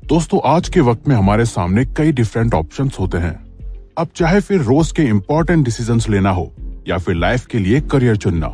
दोस्तों, आज के वक्त में हमारे सामने कई डिफरेंट ऑप्शंस होते हैं। अब चाहे फिर रोज के इंपॉर्टेंट डिसीजंस लेना हो या फिर लाइफ के लिए करियर चुनना,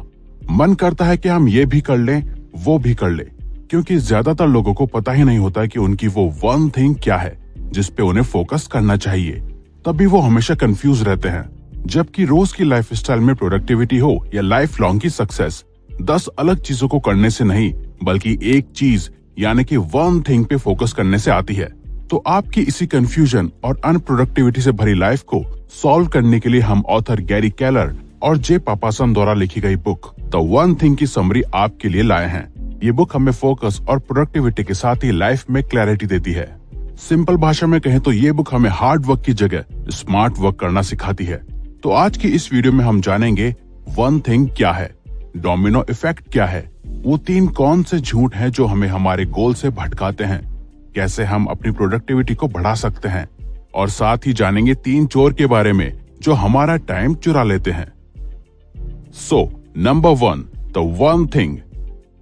मन करता है कि हम ये भी कर लें, वो भी कर लें, क्योंकि ज्यादातर लोगों को पता ही नहीं होता कि उनकी वो वन थिंग क्या है जिस पे उन्हें फोकस करना चाहिए। तभी वो हमेशा कंफ्यूज रहते हैं। जबकि रोज की लाइफस्टाइल में प्रोडक्टिविटी हो या लाइफ लॉन्ग की सक्सेस, 10 अलग चीजों को करने से नहीं बल्कि एक चीज यानी कि वन थिंग पे फोकस करने से आती है। तो आपकी इसी कंफ्यूजन और अनप्रोडक्टिविटी से भरी लाइफ को सॉल्व करने के लिए हम ऑथर गैरी केलर और जे पापासन द्वारा लिखी गई बुक द वन थिंग की समरी आपके लिए लाए हैं। ये बुक हमें फोकस और प्रोडक्टिविटी के साथ ही लाइफ में क्लैरिटी देती है। सिंपल भाषा में कहें तो ये बुक हमें हार्ड वर्क की जगह स्मार्ट वर्क करना सिखाती है। तो आज की इस वीडियो में हम जानेंगे वन थिंग क्या है, डोमिनो इफेक्ट क्या है, वो 3 कौन से झूठ हैं जो हमें हमारे गोल से भटकाते हैं, कैसे हम अपनी प्रोडक्टिविटी को बढ़ा सकते हैं, और साथ ही जानेंगे 3 चोर के बारे में जो हमारा टाइम चुरा लेते हैं। So number 1, the one thing.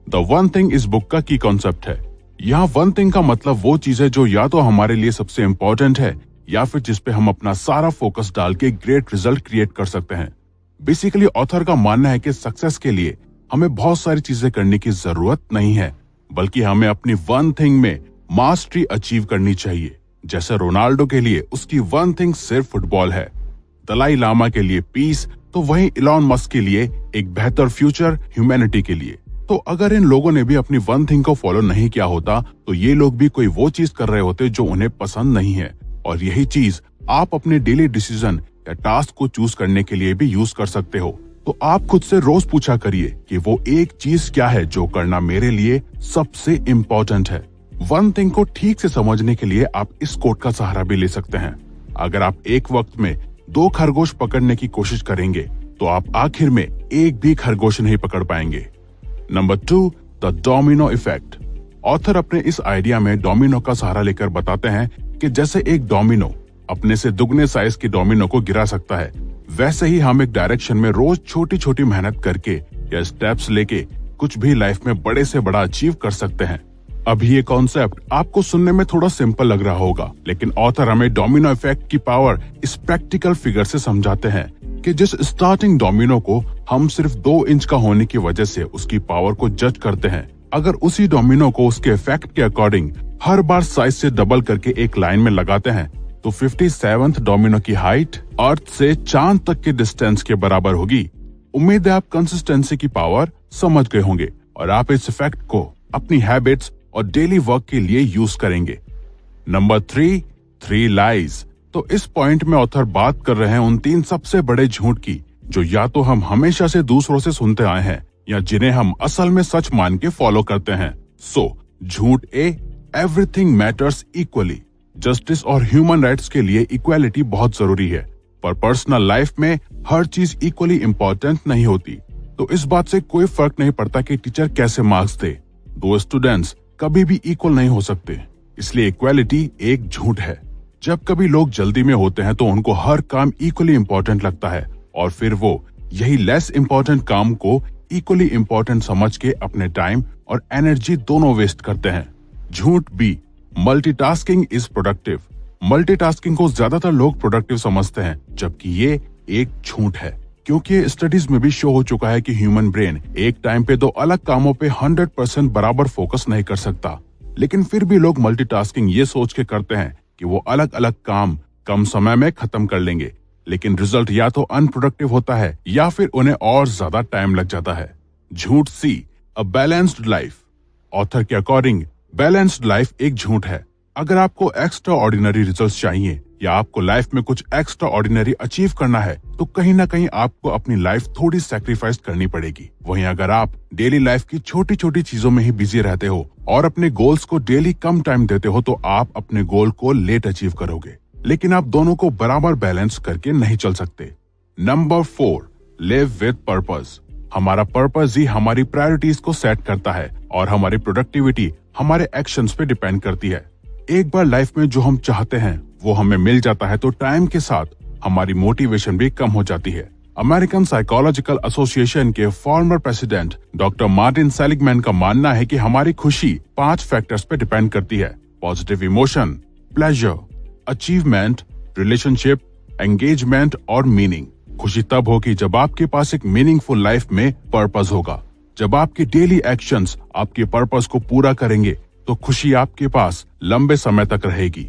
The one thing इस बुक का की कॉन्सेप्ट है। यहाँ वन थिंग का मतलब वो चीज है जो या तो हमारे लिए सबसे इम्पोर्टेंट है या फिर जिसपे हम अपना सारा फोकस डाल के ग्रेट रिजल्ट क्रिएट कर सकते हैं। बेसिकली ऑथर का मानना है कि सक्सेस के लिए हमें बहुत सारी चीजें करने की जरूरत नहीं है, बल्कि हमें अपनी वन थिंग में मास्टरी अचीव करनी चाहिए। जैसे रोनाल्डो के लिए उसकी वन थिंग सिर्फ फुटबॉल है, दलाई लामा के लिए पीस, तो वहीं इलॉन मस्क के लिए एक बेहतर फ्यूचर ह्यूमैनिटी के लिए। तो अगर इन लोगों ने भी अपनी वन थिंग को फॉलो नहीं किया होता तो ये लोग भी कोई वो चीज कर रहे होते जो उन्हें पसंद नहीं है। और यही चीज आप अपने डेली डिसीजन या टास्क को चूज करने के लिए भी यूज कर सकते हो। तो आप खुद से रोज पूछा करिए कि वो एक चीज क्या है जो करना मेरे लिए सबसे इम्पोर्टेंट है। वन थिंग को ठीक से समझने के लिए आप इस कोट का सहारा भी ले सकते हैं। अगर आप एक वक्त में 2 खरगोश पकड़ने की कोशिश करेंगे तो आप आखिर में एक भी खरगोश नहीं पकड़ पाएंगे। Number 2, the domino effect. Author अपने इस आइडिया में डोमिनो का सहारा लेकर बताते हैं कि जैसे एक डोमिनो अपने से दुगने साइज की डोमिनो को गिरा सकता है, वैसे ही हम एक डायरेक्शन में रोज छोटी छोटी मेहनत करके या स्टेप्स लेके कुछ भी लाइफ में बड़े से बड़ा अचीव कर सकते हैं। अभी ये कॉन्सेप्ट आपको सुनने में थोड़ा सिंपल लग रहा होगा, लेकिन ऑथर हमें डोमिनो इफेक्ट की पावर इस प्रैक्टिकल फिगर से समझाते हैं कि जिस स्टार्टिंग डोमिनो को हम सिर्फ 2 इंच का होने की वजह से उसकी पावर को जज करते हैं, अगर उसी डोमिनो को उसके इफेक्ट के अकॉर्डिंग हर बार साइज से डबल करके एक लाइन में लगाते हैं तो 57th डोमिनो की हाइट अर्थ से चांद तक के डिस्टेंस के बराबर होगी। उम्मीद है आप कंसिस्टेंसी की पावर समझ गए होंगे और आप इस इफेक्ट को अपनी हैबिट्स और डेली वर्क के लिए यूज करेंगे। Number 3 lies. तो इस पॉइंट में ऑथर बात कर रहे हैं उन 3 सबसे बड़े झूठ की जो या तो हम हमेशा से दूसरों से सुनते आए हैं या जिन्हें हम असल में सच मान के फॉलो करते हैं। झूठ ए, एवरीथिंग मैटर्स इक्वली। जस्टिस और ह्यूमन राइट्स के लिए इक्वालिटी बहुत जरूरी है, पर पर्सनल लाइफ में हर चीज इक्वली इम्पोर्टेंट नहीं होती। तो इस बात से कोई फर्क नहीं पड़ता कि टीचर कैसे मार्क्स दे, 2 स्टूडेंट्स कभी भी इक्वल नहीं हो सकते। इसलिए इक्वालिटी एक झूठ है। जब कभी लोग जल्दी में होते हैं तो उनको हर काम इक्वली इम्पोर्टेंट लगता है और फिर वो यही लेस इम्पोर्टेंट काम को इक्वली इम्पोर्टेंट समझ के अपने टाइम और एनर्जी दोनों वेस्ट करते हैं। झूठ B, multitasking is productive. Multitasking को ज्यादातर लोग प्रोडक्टिव समझते हैं, जबकि ये एक झूठ है, क्योंकि स्टडीज में भी शो हो चुका है कि ह्यूमन ब्रेन एक टाइम पे 2 अलग कामों पे 100% बराबर फोकस नहीं कर सकता। लेकिन फिर भी लोग मल्टीटास्किंग ये सोच के करते हैं कि वो अलग अलग काम कम समय में खत्म कर लेंगे, लेकिन रिजल्ट या तो अनप्रोडक्टिव होता है या फिर उन्हें और ज्यादा टाइम लग जाता है। झूठ सी, अ बैलेंस्ड लाइफ। ऑथर के अकॉर्डिंग बैलेंस्ड लाइफ एक झूठ है। अगर आपको एक्स्ट्रा ऑर्डिनरी रिजल्ट चाहिए या आपको लाइफ में कुछ एक्स्ट्रा ऑर्डिनरी अचीव करना है तो कहीं ना कहीं आपको अपनी लाइफ थोड़ी सैक्रिफाइस करनी पड़ेगी। वहीं अगर आप डेली लाइफ की छोटी छोटी चीजों में ही बिजी रहते हो और अपने गोल्स को डेली कम टाइम देते हो तो आप अपने गोल को लेट अचीव करोगे। लेकिन आप दोनों को बराबर बैलेंस करके नहीं चल सकते। Number 4, live with purpose. हमारा पर्पस ही हमारी प्रायोरिटीज को सेट करता है और हमारी प्रोडक्टिविटी हमारे एक्शंस पे डिपेंड करती है। एक बार लाइफ में जो हम चाहते हैं वो हमें मिल जाता है तो टाइम के साथ हमारी मोटिवेशन भी कम हो जाती है। अमेरिकन साइकोलॉजिकल एसोसिएशन के former president doctor Martin Seligman का मानना है कि हमारी खुशी 5 फैक्टर्स पे डिपेंड करती है positive emotion, pleasure, achievement, relationship, engagement और मीनिंग। खुशी तब होगी जब आपके पास एक मीनिंगफुल लाइफ में पर्पस होगा। जब आपके डेली एक्शंस आपके पर्पस को पूरा करेंगे तो खुशी आपके पास लंबे समय तक रहेगी।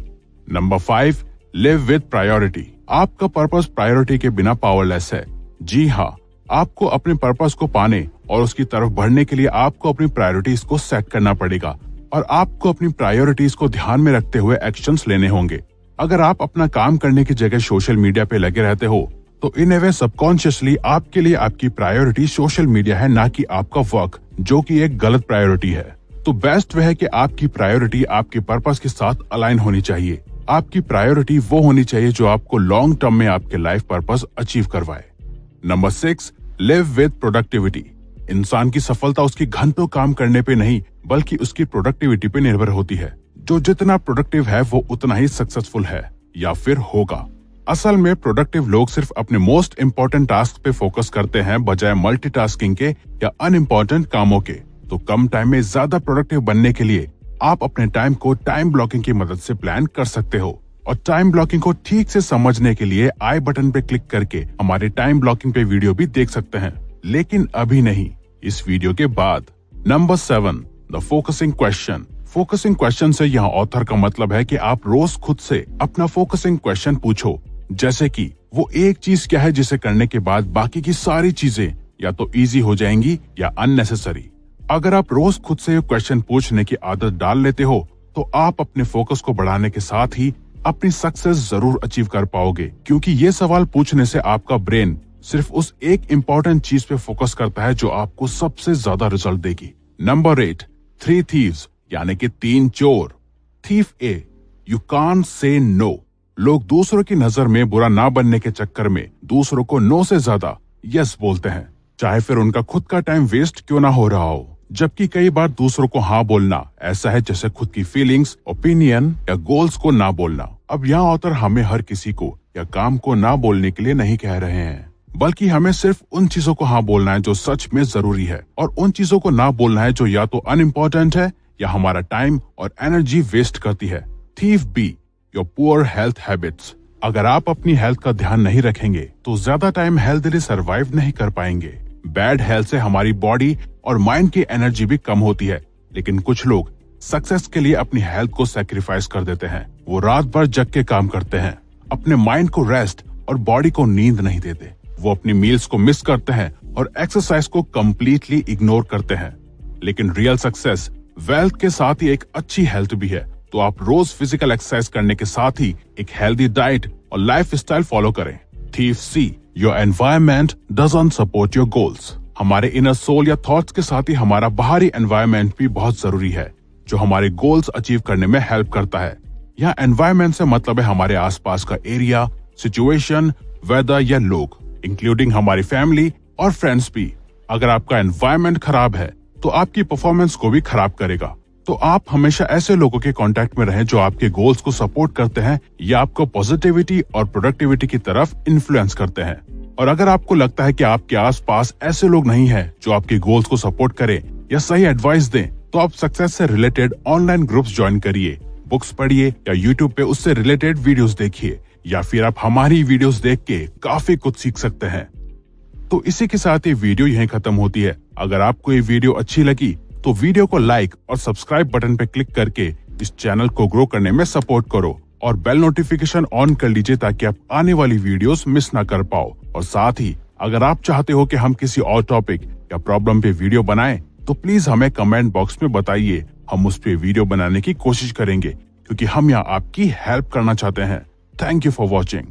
Number 5, live with priority. आपका पर्पस प्रायोरिटी के बिना पावरलेस है। जी हाँ, आपको अपने पर्पस को पाने और उसकी तरफ बढ़ने के लिए आपको अपनी प्रायोरिटीज को सेट करना पड़ेगा और आपको अपनी प्रायोरिटीज को ध्यान में रखते हुए एक्शंस लेने होंगे। अगर आप अपना काम करने की जगह सोशल मीडिया पे लगे रहते हो तो इन ए वे सबकॉन्शियसली आपके लिए आपकी प्रायोरिटी सोशल मीडिया है, ना कि आपका वर्क, जो कि एक गलत प्रायोरिटी है। तो बेस्ट वह है कि आपकी प्रायोरिटी आपके पर्पस के साथ अलाइन होनी चाहिए। आपकी प्रायोरिटी वो होनी चाहिए जो आपको लॉन्ग टर्म में आपके लाइफ पर्पस अचीव करवाए। Number 6, live with productivity. इंसान की सफलता उसकी घंटों काम करने पे नहीं बल्कि उसकी प्रोडक्टिविटी पे निर्भर होती है। जो जितना प्रोडक्टिव है वो उतना ही सक्सेसफुल है या फिर होगा। असल में प्रोडक्टिव लोग सिर्फ अपने मोस्ट इम्पोर्टेंट टास्क पे फोकस करते हैं बजाय मल्टीटास्किंग के या अनइम्पोर्टेंट कामों के। तो कम टाइम में ज्यादा प्रोडक्टिव बनने के लिए आप अपने टाइम को टाइम ब्लॉकिंग की मदद से प्लान कर सकते हो। और टाइम ब्लॉकिंग को ठीक से समझने के लिए आई बटन पे क्लिक करके हमारे टाइम ब्लॉकिंग पे वीडियो भी देख सकते हैं, लेकिन अभी नहीं, इस वीडियो के बाद। Number 7, the focusing question. Focusing question से यहाँ ऑथर का मतलब है कि आप रोज खुद से अपना फोकसिंग क्वेश्चन पूछो, जैसे कि वो एक चीज क्या है जिसे करने के बाद बाकी की सारी चीजें या तो इजी हो जाएंगी या अननेसेसरी। अगर आप रोज खुद से क्वेश्चन पूछने की आदत डाल लेते हो तो आप अपने फोकस को बढ़ाने के साथ ही अपनी सक्सेस जरूर अचीव कर पाओगे, क्योंकि ये सवाल पूछने से आपका ब्रेन सिर्फ उस एक इम्पोर्टेंट चीज पे फोकस करता है जो आपको सबसे ज्यादा रिजल्ट देगी। नंबर 8, 3 थीव्स, यानी कि 3 चोर। Thief A, you can't say no. लोग दूसरों की नजर में बुरा ना बनने के चक्कर में दूसरों को नो से ज्यादा यस बोलते हैं, चाहे फिर उनका खुद का टाइम वेस्ट क्यों ना हो रहा हो। जबकि कई बार दूसरों को हाँ बोलना ऐसा है जैसे खुद की फीलिंग्स, ओपिनियन या गोल्स को ना बोलना। अब यहाँ ऑथर हमें हर किसी को या काम को ना बोलने के लिए नहीं कह रहे हैं, बल्कि हमें सिर्फ उन चीजों को हाँ बोलना है जो सच में जरूरी है और उन चीजों को ना बोलना है जो या तो अनइम्पोर्टेंट है या हमारा टाइम और एनर्जी वेस्ट करती है। Thief B, your poor health habits. अगर आप अपनी हेल्थ का ध्यान नहीं रखेंगे तो ज्यादा टाइम हेल्थली सरवाइव नहीं कर पाएंगे। बैड हेल्थ से हमारी बॉडी और माइंड की एनर्जी भी कम होती है, लेकिन कुछ लोग सक्सेस के लिए अपनी हेल्थ को सैक्रिफाइस कर देते हैं। वो रात भर जग के काम करते हैं, अपने माइंड को रेस्ट और बॉडी को नींद नहीं देते। वो अपनी मील्स को मिस करते हैं और एक्सरसाइज को कम्प्लीटली इग्नोर करते हैं। लेकिन रियल सक्सेस वेल्थ के साथ ही एक अच्छी हेल्थ भी है। तो आप रोज फिजिकल एक्सरसाइज करने के साथ ही एक हेल्दी डाइट और लाइफ स्टाइल फॉलो करें। Thief C, your environment doesn't support your goals. हमारे इनर सोल या थॉट्स के साथ ही हमारा बाहरी एनवायरमेंट भी बहुत जरूरी है, जो हमारे गोल्स अचीव करने में हेल्प करता है। यहाँ एनवायरमेंट से मतलब है हमारे आसपास का एरिया, सिचुएशन, वेदर या लोग, इंक्लूडिंग हमारी फैमिली और फ्रेंड्स भी। अगर आपका एनवायरमेंट खराब है तो आपकी परफॉर्मेंस को भी खराब करेगा। तो आप हमेशा ऐसे लोगों के कांटेक्ट में रहें जो आपके गोल्स को सपोर्ट करते हैं या आपको पॉजिटिविटी और प्रोडक्टिविटी की तरफ इन्फ्लुएंस करते हैं। और अगर आपको लगता है कि आपके आसपास ऐसे लोग नहीं हैं जो आपके गोल्स को सपोर्ट करें या सही एडवाइस दें, तो आप सक्सेस से रिलेटेड ऑनलाइन ग्रुप्स ज्वाइन करिए, बुक्स पढ़िए या यूट्यूब पे उससे रिलेटेड वीडियोस देखिए, या फिर आप हमारी वीडियोस देख के काफी कुछ सीख सकते हैं। तो इसी के साथ ये वीडियो यहीं खत्म होती है। अगर आपको ये वीडियो अच्छी लगी तो वीडियो को लाइक और सब्सक्राइब बटन पे क्लिक करके इस चैनल को ग्रो करने में सपोर्ट करो और बेल नोटिफिकेशन ऑन कर लीजिए ताकि आप आने वाली वीडियोस मिस ना कर पाओ। और साथ ही अगर आप चाहते हो कि हम किसी और टॉपिक या प्रॉब्लम पे वीडियो बनाएं तो प्लीज हमें कमेंट बॉक्स में बताइए, हम उस पे वीडियो बनाने की कोशिश करेंगे, क्योंकि हम यहाँ आपकी हेल्प करना चाहते हैं। Thank you for watching.